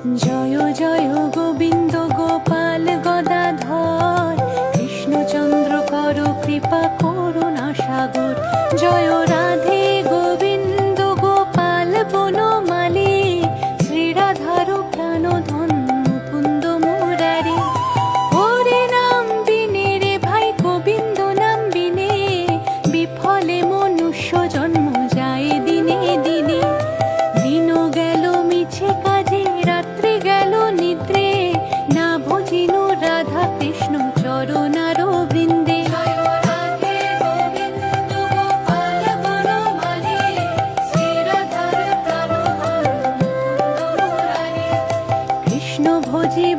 জয় জয় গোবিন্দ গোপাল গদাধর, কৃষ্ণচন্দ্র কর কৃপা করুণা সাগর। জয় রাধে গোবিন্দ গোপাল বনমালী, শ্রীরাধার প্রাণধন মুকুন্দ মুরারি। ওরে নাম বিনে রে ভাই গোবিন্দ নাম বিনে, বিফলে মনুষ্য জন্ম যায় দিনে দিনে। দিন গেল মিছে কাজে, রাত্রি গেল নিদ্রে, না ভজিনু রাধা কৃষ্ণ চরণার বৃন্দে। কৃষ্ণ ভজি